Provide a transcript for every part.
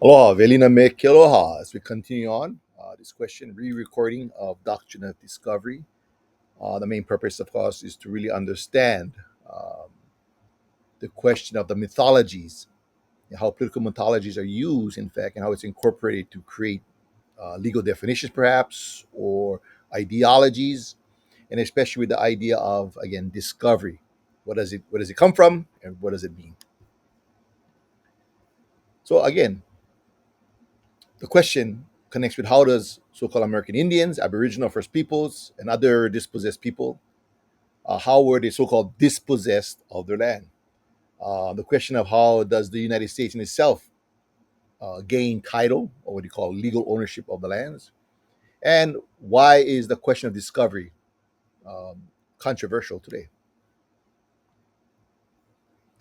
Aloha, Velina me ke aloha. As we continue on this question, re-recording of Doctrine of Discovery. The main purpose, of course, is to really understand um, the question of the mythologies, how political mythologies are used, in fact, and how it's incorporated to create legal definitions, perhaps, or ideologies, and especially with the idea of, again, discovery. Where does it come from, and what does it mean? So again, the question connects with how does so-called American Indians, Aboriginal First Peoples, and other dispossessed people, how were they so-called dispossessed of their land? The question of how does the United States in itself gain title, or what you call legal ownership of the lands, and why is the question of discovery controversial today?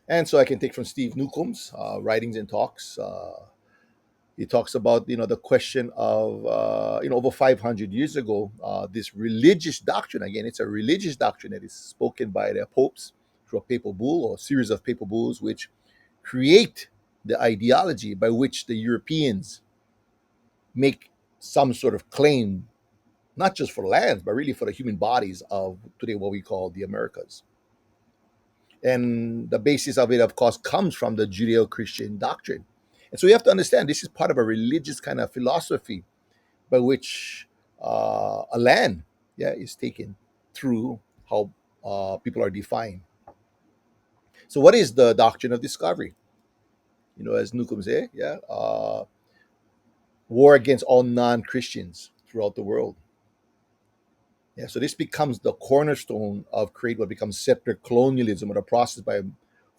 And so I can take from Steve Newcomb's writings and talks. He talks about the question of over 500 years ago, this religious doctrine. Again, it's a religious doctrine that is spoken by the popes through a papal bull or a series of papal bulls, which create the ideology by which the Europeans make some sort of claim, not just for lands, but really for the human bodies of today what we call the Americas. And the basis of it, of course, comes from the Judeo-Christian doctrine. And so you have to understand this is part of a religious kind of philosophy by which a land, yeah, is taken through how people are defined. So what is the doctrine of discovery? As Newcomb say, yeah, war against all non-Christians throughout the world. Yeah, so this becomes the cornerstone of create what becomes settler colonialism, or the process by,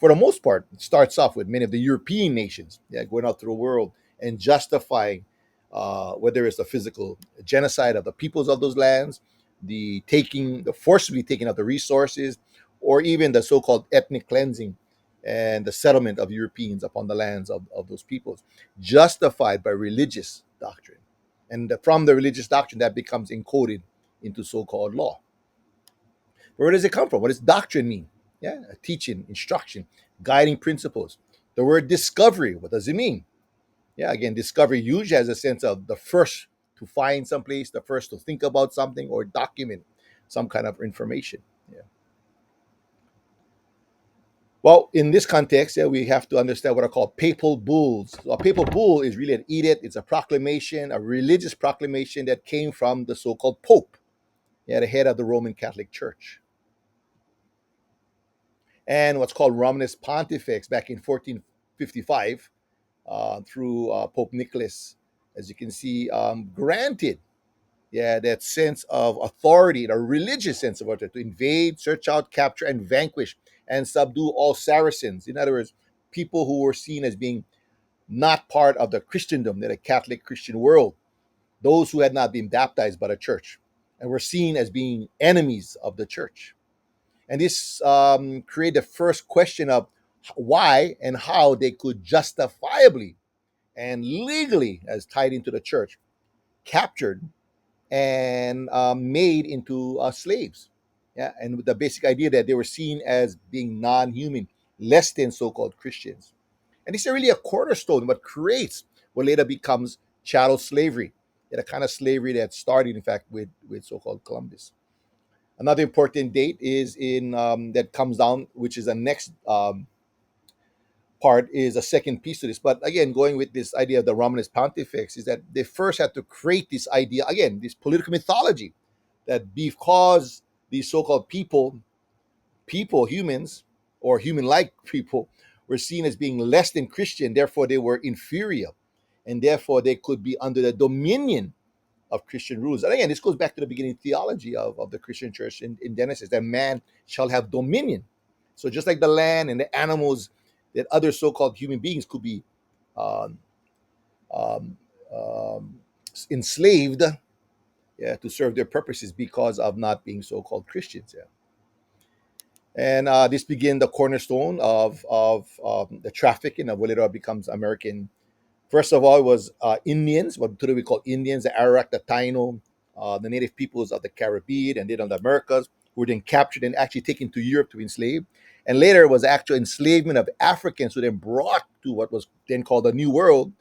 for the most part, it starts off with many of the European nations, yeah, going out through the world and justifying whether it's the physical genocide of the peoples of those lands, the forcibly taking of the resources, or even the so-called ethnic cleansing and the settlement of Europeans upon the lands of those peoples, justified by religious doctrine. And from the religious doctrine, that becomes encoded into so-called law. Where does it come from? What does doctrine mean? Yeah, a teaching, instruction, guiding principles. The word discovery, what does it mean? Yeah, again, discovery usually has a sense of the first to find someplace, the first to think about something or document some kind of information. Yeah. Well, in this context, yeah, we have to understand what are called papal bulls. So a papal bull is really an edict, it's a proclamation, a religious proclamation that came from the so-called Pope, yeah, the head of the Roman Catholic Church. And what's called Romanus Pontifex back in 1455 through Pope Nicholas, as you can see, granted, yeah, that sense of authority, a religious sense of authority, to invade, search out, capture, and vanquish and subdue all Saracens. In other words, people who were seen as being not part of the Christendom, the Catholic Christian world, those who had not been baptized by the church and were seen as being enemies of the church. And this created the first question of why and how they could justifiably and legally, as tied into the church, captured and made into slaves. Yeah, and with the basic idea that they were seen as being non-human, less than so-called Christians. And this is really a cornerstone, what creates what later becomes chattel slavery, yeah, the kind of slavery that started, in fact, with so-called Columbus. Another important date is in that comes down, which is the next part, is a second piece to this. But again, going with this idea of the Romanus Pontifex, is that they first had to create this idea, again, this political mythology, that because these so-called humans, or human-like people, were seen as being less than Christian, therefore they were inferior, and therefore they could be under the dominion of Christian rules. And again, this goes back to the beginning theology of the Christian church in Genesis, that man shall have dominion. So just like the land and the animals, that other so-called human beings could be um, um, um, enslaved, yeah, to serve their purposes because of not being so-called Christians. Yeah. And this began the cornerstone of the trafficking of what later becomes American. First of all, it was Indians, what today we call Indians, the Arawak, the Taino, the native peoples of the Caribbean and then of the Americas, who were then captured and actually taken to Europe to be enslaved. And later it was actual enslavement of Africans who then brought to what was then called the New World,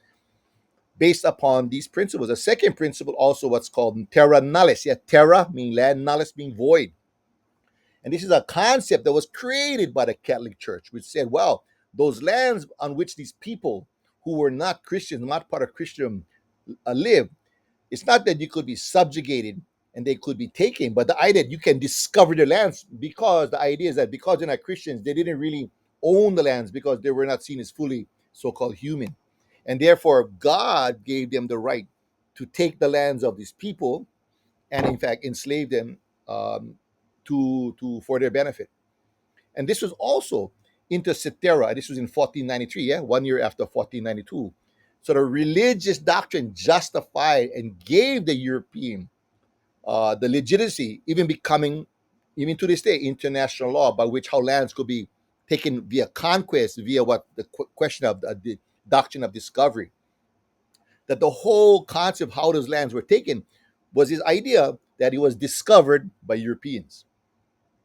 based upon these principles. The second principle, also what's called terra nullius. Yeah, terra meaning land, nullius meaning void. And this is a concept that was created by the Catholic Church, which said, well, those lands on which these people who were not Christians, not part of Christian, live, it's not that you could be subjugated and they could be taken, but the idea that you can discover the lands, because the idea is that because they're not Christians, they didn't really own the lands because they were not seen as fully so-called human. And therefore, God gave them the right to take the lands of these people and in fact enslave them, to for their benefit. And this was also inter cetera. This was in 1493, yeah, 1 year after 1492. So the religious doctrine justified and gave the European the legitimacy, even becoming, even to this day, international law by which how lands could be taken via conquest, via what the question of the doctrine of discovery. That the whole concept of how those lands were taken was this idea that it was discovered by Europeans.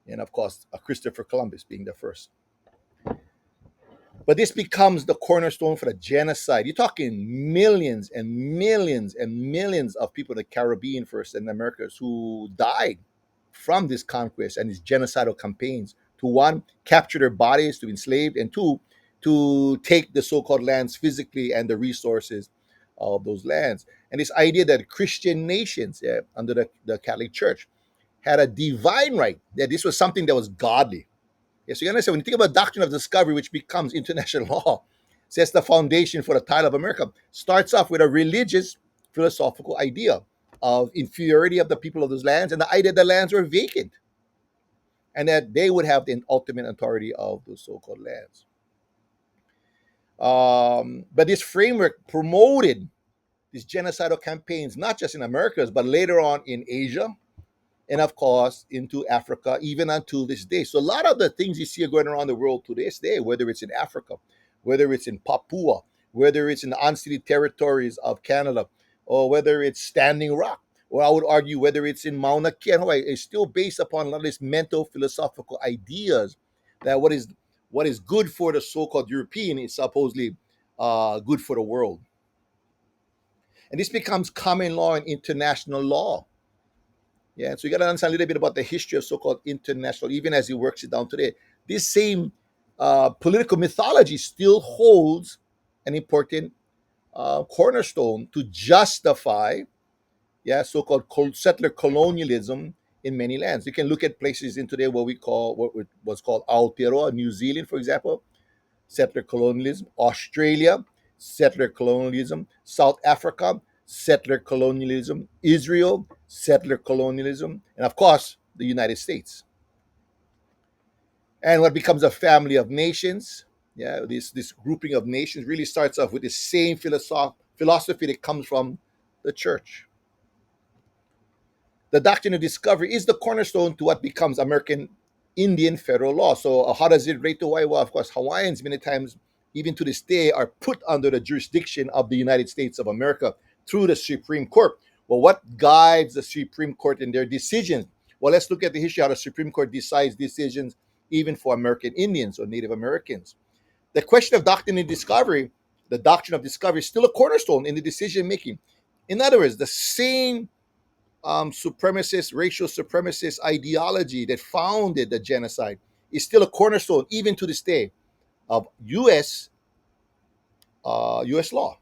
And of course, Christopher Columbus being the first. But this becomes the cornerstone for the genocide. You're talking millions and millions and millions of people in the Caribbean first and the Americas who died from this conquest and these genocidal campaigns to, one, capture their bodies to be enslaved, and two, to take the so-called lands physically and the resources of those lands. And this idea that Christian nations, under the Catholic Church had a divine right, that this was something that was godly. Yes, so you understand when you think about doctrine of discovery, which becomes international law, sets the foundation for the title of America, starts off with a religious philosophical idea of inferiority of the people of those lands and the idea that the lands were vacant and that they would have the ultimate authority of those so-called lands. But this framework promoted these genocidal campaigns, not just in Americas, but later on in Asia, and of course into Africa, even until this day. So a lot of the things you see going around the world to this day, whether it's in Africa, whether it's in Papua, whether it's in the unceded territories of Canada, or whether it's Standing Rock, or I would argue whether it's in Mauna Kea in Hawaii, is still based upon a lot of these mental philosophical ideas that what is good for the so-called European is supposedly good for the world. And this becomes common law and international law. Yeah, so you got to understand a little bit about the history of so-called international, even as it works it down today. This same political mythology still holds an important cornerstone to justify, yeah, so-called settler colonialism in many lands. You can look at places in today what we call what was called Aotearoa, New Zealand, for example, settler colonialism. Australia, settler colonialism. South Africa, settler colonialism. Israel, settler colonialism. And of course, the United States. And what becomes a family of nations, yeah, this grouping of nations really starts off with the same philosophy that comes from the church. The doctrine of discovery is the cornerstone to what becomes American Indian federal law. So, how does it relate to Hawaii? Well, of course, Hawaiians many times, even to this day, are put under the jurisdiction of the United States of America through the Supreme Court. Well, what guides the Supreme Court in their decisions? Well, let's look at the history how the Supreme Court decides decisions even for American Indians or Native Americans. The question of doctrine of discovery, the doctrine of discovery, is still a cornerstone in the decision making. In other words, the same supremacist, racial supremacist ideology that founded the genocide is still a cornerstone, even to this day, of U.S. law.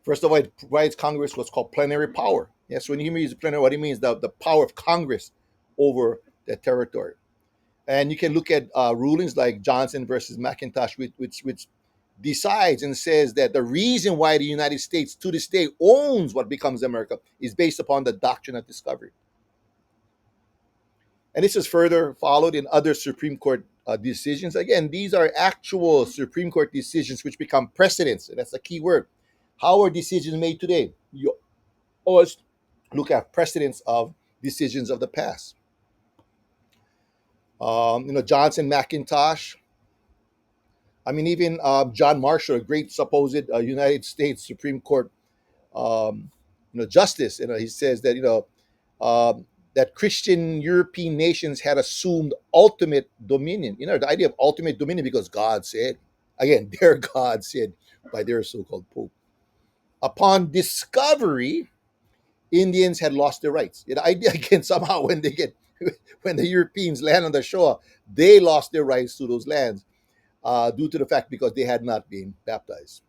First of all, it provides Congress what's called plenary power. Yes, when you hear me use plenary, what it means the power of Congress over the territory. And you can look at rulings like Johnson versus McIntosh, which decides and says that the reason why the United States to this day owns what becomes America is based upon the doctrine of discovery. And this is further followed in other Supreme Court decisions. Again, these are actual Supreme Court decisions which become precedents. And that's a key word. How are decisions made today? You always look at precedents of decisions of the past. Johnson, McIntosh. I mean, even John Marshall, a great supposed United States Supreme Court, justice. He says that that Christian European nations had assumed ultimate dominion. The idea of ultimate dominion because God said, again, their God said by their so-called Pope. Upon discovery, Indians had lost their rights. The idea again, somehow when they get when the Europeans land on the shore, they lost their rights to those lands due to the fact because they had not been baptized.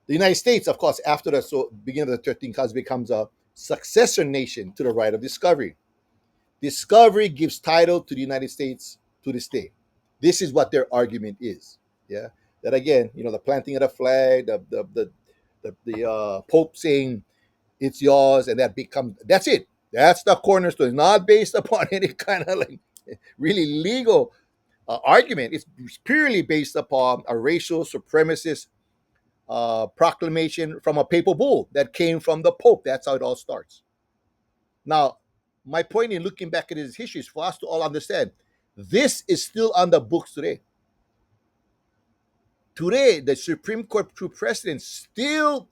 The United States, of course, after the beginning of the 13th colonies, becomes a successor nation to the right of discovery. Discovery gives title to the United States to this day. This is what their argument is. Yeah, that again, the planting of the flag, the Pope saying it's yours, and that's it. That's the cornerstone. It's not based upon any kind of like really legal argument. It's purely based upon a racial supremacist proclamation from a papal bull that came from the Pope. That's how it all starts. Now, my point in looking back at his history is for us to all understand this is still on the books today. Today, the Supreme Court through precedent still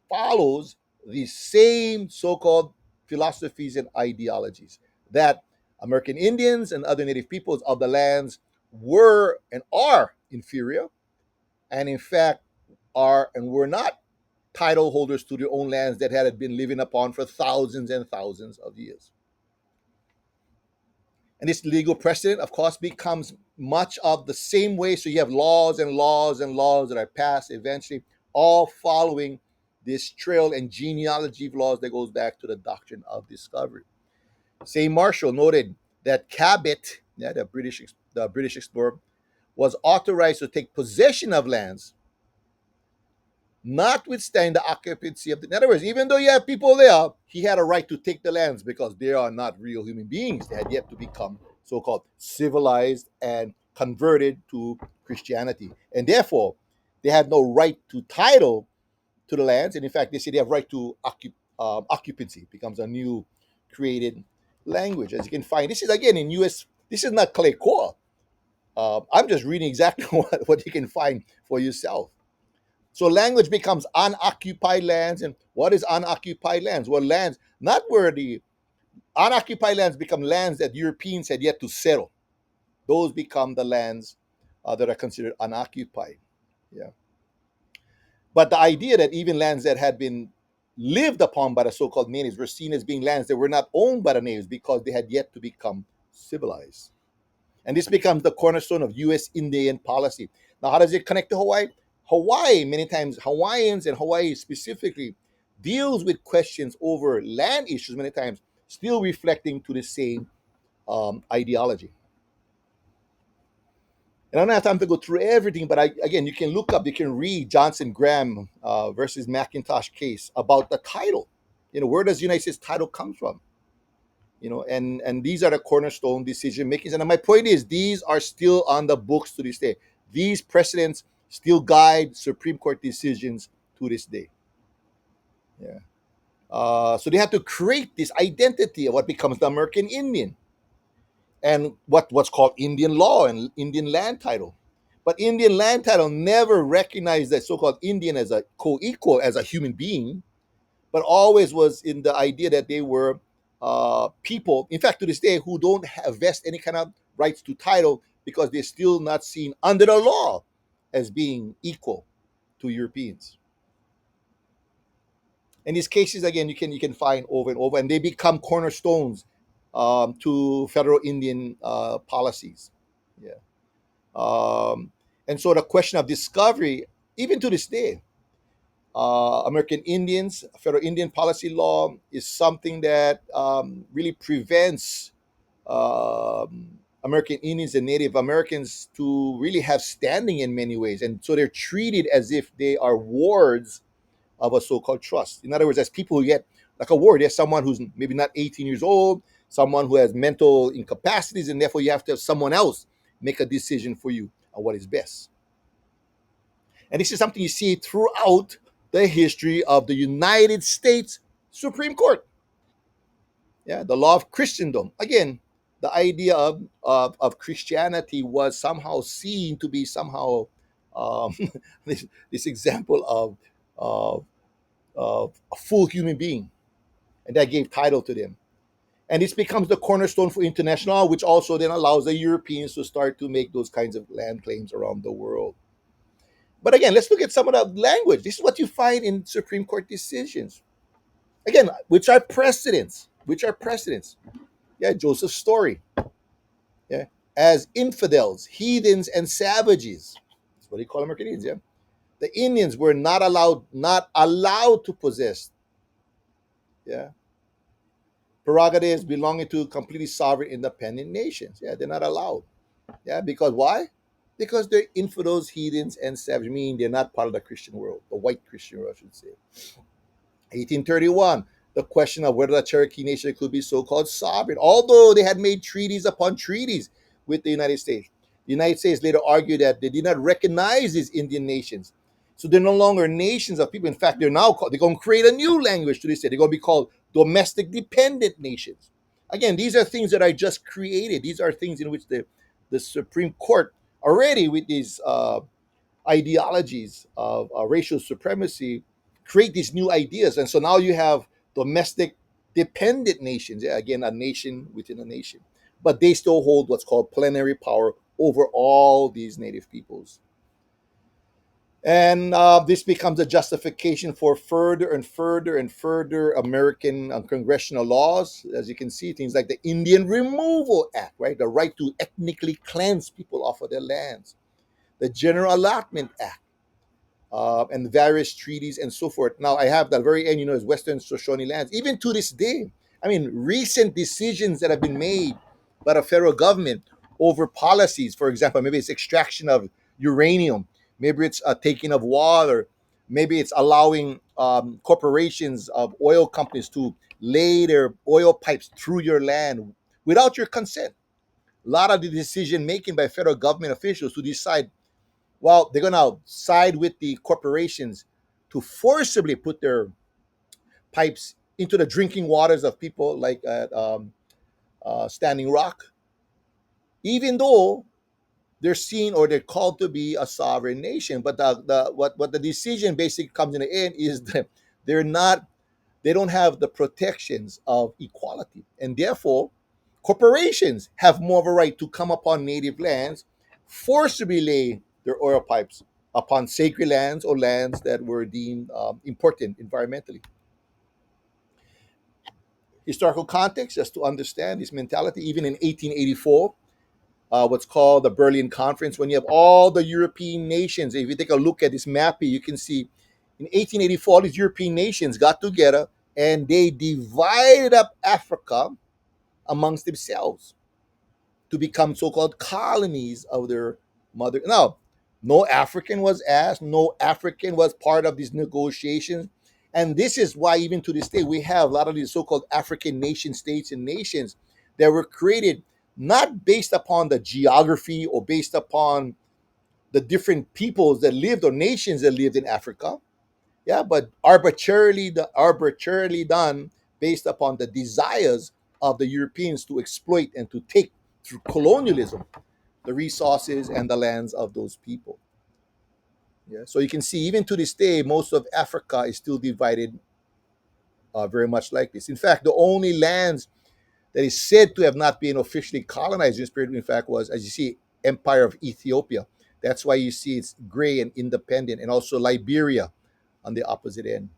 follows the same so-called philosophies and ideologies that American Indians and other native peoples of the lands were and are inferior, and in fact are and were not title holders to their own lands that had been living upon for thousands and thousands of years. And this legal precedent, of course, becomes much of the same way. So you have laws and laws and laws that are passed eventually, all following this trail and genealogy of laws that goes back to the doctrine of discovery. St. Marshall noted that Cabot, the British explorer, was authorized to take possession of lands, notwithstanding the occupancy of the. In other words, even though you have people there, he had a right to take the lands because they are not real human beings. They had yet to become so-called civilized and converted to Christianity, and therefore they had no right to title to the lands. And in fact, they say they have right to occupancy. It becomes a new created language, as you can find. This is again in U.S. This is not Clay Core. I'm just reading exactly what you can find for yourself. So language becomes unoccupied lands. And what is unoccupied lands? Well, lands, not where the unoccupied lands become lands that Europeans had yet to settle. Those become the lands that are considered unoccupied. Yeah. But the idea that even lands that had been lived upon by the so-called natives were seen as being lands that were not owned by the natives because they had yet to become civilized. And this becomes the cornerstone of U.S. Indian policy. Now, how does it connect to Hawaii? Hawaii, many times, Hawaiians and Hawaii specifically, deals with questions over land issues, many times, still reflecting to the same ideology. And I don't have time to go through everything, but again, you can look up, you can read Johnson Graham versus McIntosh case about the title. Where does the United States title come from? And these are the cornerstone decision makings. And my point is, these are still on the books to this day. These precedents still guide Supreme Court decisions to this day. Yeah. So they have to create this identity of what becomes the American Indian and what's called Indian law and Indian land title. But Indian land title never recognized that so-called Indian as a co-equal, as a human being, but always was in the idea that they were people, in fact, to this day, who don't have vest any kind of rights to title because they're still not seen under the law as being equal to Europeans. And these cases, again, you can find over and over, and they become cornerstones to federal Indian policies. Yeah. And so the question of discovery, even to this day, American Indians, federal Indian policy law is something that really prevents American Indians and Native Americans to really have standing in many ways. And so they're treated as if they are wards of a so-called trust. In other words, as people who get like a ward, there's someone who's maybe not 18 years old, someone who has mental incapacities, and therefore you have to have someone else make a decision for you on what is best. And this is something you see throughout the history of the United States Supreme Court. Yeah, the law of Christendom. Again, the idea of Christianity was somehow seen to be somehow um, this example of a full human being, and that gave title to them. And this becomes the cornerstone for international law, which also then allows the Europeans to start to make those kinds of land claims around the world. But again, let's look at some of the language. This is what you find in Supreme Court decisions. Again, which are precedents. Which are precedents. Yeah, Joseph Story. Yeah, as infidels, heathens, and savages. That's what he called American Indians. Yeah, the Indians were not allowed to possess. Yeah, prerogatives belonging to completely sovereign, independent nations. Yeah, they're not allowed. Yeah, because why? Because they're infidels, heathens, and savages. Meaning they're not part of the Christian world, the white Christian world, I should say. 1831, the question of whether the Cherokee Nation could be so-called sovereign, although they had made treaties upon treaties with the United States. The United States later argued that they did not recognize these Indian nations. So they're no longer nations of people. In fact, they're going to create a new language to this day. They're going to be called domestic dependent nations. Again, these are things that I just created. These are things in which the Supreme Court already with these ideologies of racial supremacy create these new ideas. And so now you have domestic dependent nations, yeah, again, a nation within a nation. But they still hold what's called plenary power over all these native peoples. And this becomes a justification for further and further and further American congressional laws. As you can see, things like the Indian Removal Act, right? The right to ethnically cleanse people off of their lands. The General Allotment Act, and various treaties and so forth. Now, I have the very end, is Western Shoshone lands. Even to this day, I mean, recent decisions that have been made by the federal government over policies, for example, maybe it's extraction of uranium, maybe it's taking of water, maybe it's allowing corporations of oil companies to lay their oil pipes through your land without your consent. A lot of the decision making by federal government officials to decide, well, they're going to side with the corporations to forcibly put their pipes into the drinking waters of people like at Standing Rock, even though they're seen or they're called to be a sovereign nation. But what the decision basically comes in the end is that they're not they don't have the protections of equality. And therefore, corporations have more of a right to come upon native lands, forcibly lay their oil pipes upon sacred lands or lands that were deemed important environmentally. Historical context, just to understand this mentality, even in 1884, what's called the Berlin Conference, when you have all the European nations. If you take a look at this map here, you can see in 1884, all these European nations got together and they divided up Africa amongst themselves to become so-called colonies of their mother. Now, no African was asked, no African was part of these negotiations. And this is why, even to this day, we have a lot of these so-called African nation states and nations that were created not based upon the geography or based upon the different peoples that lived or nations that lived in Africa, yeah, but arbitrarily done based upon the desires of the Europeans to exploit and to take through colonialism the resources and the lands of those people. Yeah, so you can see even to this day, most of Africa is still divided very much like this. In fact, the only lands that is said to have not been officially colonized in this period, in fact, was, as you see, Empire of Ethiopia. That's why you see it's gray and independent, and also Liberia on the opposite end.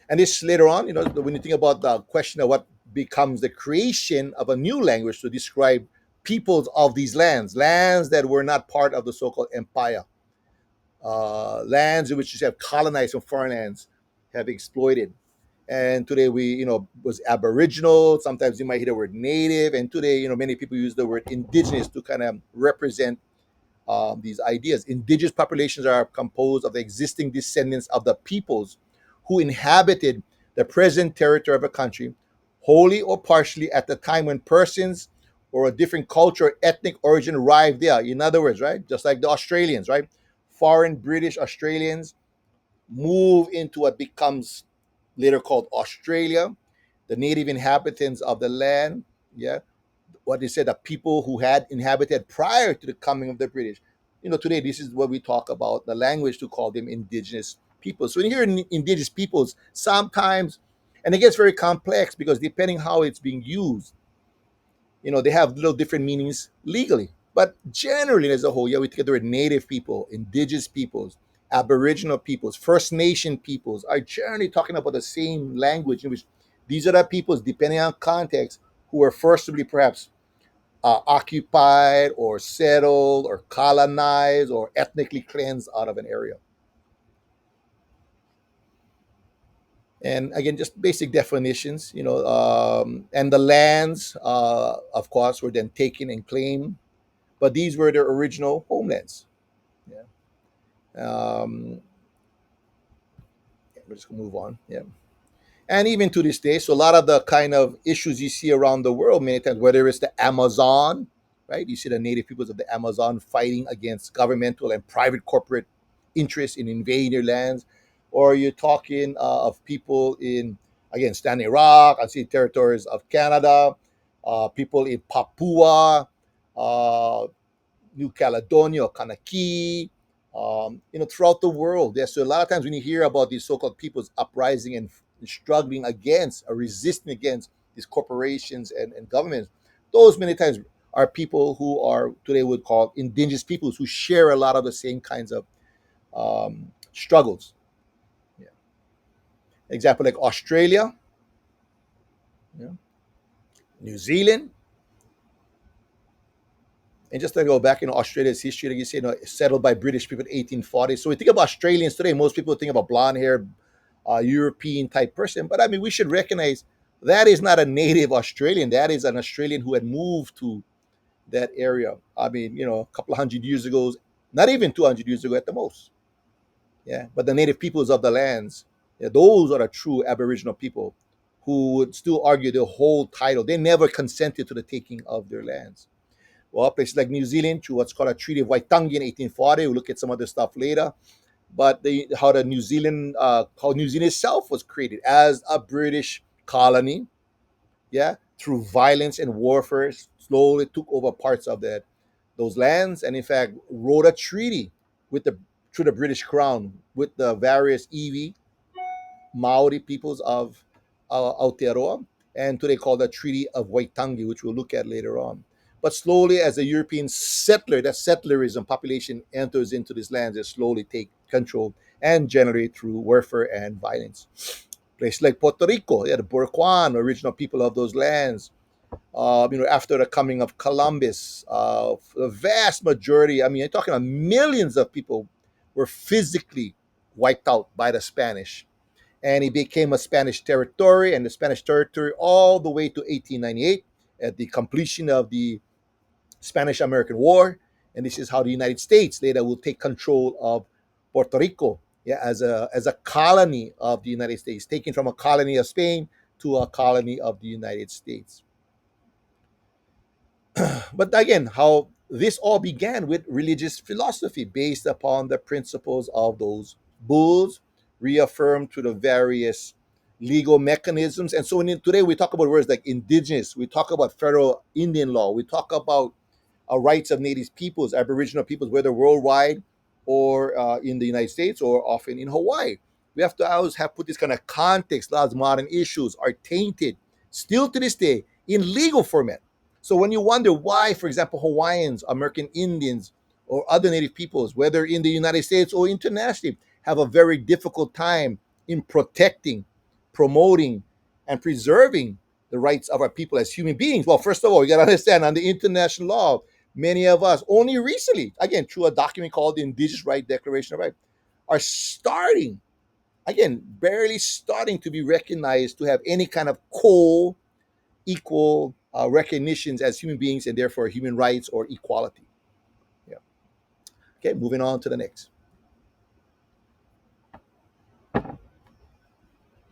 And this later on, when you think about the question of what becomes the creation of a new language to describe peoples of these lands that were not part of the so-called empire, lands in which you have colonized from foreign lands, have exploited. And today was Aboriginal. Sometimes you might hear the word native. And today, many people use the word indigenous to kind of represent these ideas. Indigenous populations are composed of the existing descendants of the peoples who inhabited the present territory of a country, wholly or partially, at the time when persons or a different culture or ethnic origin arrived there. In other words, right, just like the Australians, right, foreign British Australians move into what becomes later called Australia, the native inhabitants of the land, yeah, what they said, the people who had inhabited prior to the coming of the British. Today this is what we talk about, the language to call them indigenous people. So when you hear indigenous peoples, sometimes, and it gets very complex because depending how it's being used, they have little different meanings legally. But generally, as a whole, yeah, we take the word native people, indigenous peoples, aboriginal peoples, First Nation peoples are generally talking about the same language in which these are the peoples, depending on context, who were firstly perhaps occupied or settled or colonized or ethnically cleansed out of an area. And again, just basic definitions, and the lands, of course, were then taken and claimed, but these were their original homelands. Yeah. We're just gonna move on. Yeah. And even to this day, so a lot of the kind of issues you see around the world many times, whether it's the Amazon, right? You see the native peoples of the Amazon fighting against governmental and private corporate interests in invading their lands, or you're talking of people in, again, Standing Rock, I see territories of Canada, people in Papua, uh, New Caledonia or Kanaki, throughout the world. Yeah, so a lot of times when you hear about these so-called peoples uprising and struggling against or resisting against these corporations and governments, those many times are people who are today would call indigenous peoples who share a lot of the same kinds of struggles. Yeah. Example like Australia, yeah, New Zealand, and just to go back in Australia's history, like you say, settled by British people in 1840. So we think about Australians today. Most people think about blonde hair, European type person. But I mean, we should recognize that is not a native Australian. That is an Australian who had moved to that area. I mean, a couple of hundred years ago, not even 200 years ago at the most. Yeah. But the native peoples of the lands, yeah, those are the true Aboriginal people who would still argue the whole title. They never consented to the taking of their lands. Well, places like New Zealand, through what's called a Treaty of Waitangi in 1840. We'll look at some other stuff later. But how New Zealand itself was created as a British colony, yeah, through violence and warfare, slowly took over parts of those lands, and in fact wrote a treaty with the through the British Crown with the various Iwi Maori peoples of Aotearoa, and today called the Treaty of Waitangi, which we'll look at later on. But slowly, as the European settler, that settlerism population enters into these lands, they slowly take control and generate through warfare and violence. Places like Puerto Rico, yeah, the Burquan, original people of those lands. After the coming of Columbus, the vast majority, I mean, you're talking about millions of people were physically wiped out by the Spanish, and it became a Spanish territory, and the Spanish territory all the way to 1898 at the completion of the Spanish American War. And this is how the United States later will take control of Puerto Rico, yeah, as a colony of the United States, taken from a colony of Spain to a colony of the United States. But again, how this all began with religious philosophy based upon the principles of those bulls, reaffirmed through the various legal mechanisms. And so today we talk about words like indigenous, we talk about federal Indian law, we talk about rights of native peoples, Aboriginal peoples, whether worldwide or in the United States or often in Hawaii. We have to always have put this kind of context. A lot of modern issues are tainted still to this day in legal format. So when you wonder why, for example, Hawaiians, American Indians, or other native peoples, whether in the United States or internationally, have a very difficult time in protecting, promoting, and preserving the rights of our people as human beings. Well, first of all, you got to understand on the international law, many of us only recently, again, through a document called the Indigenous Right Declaration of Rights, are starting, again, barely starting to be recognized to have any kind of equal recognitions as human beings and therefore human rights or equality. Yeah. Okay, moving on to the next.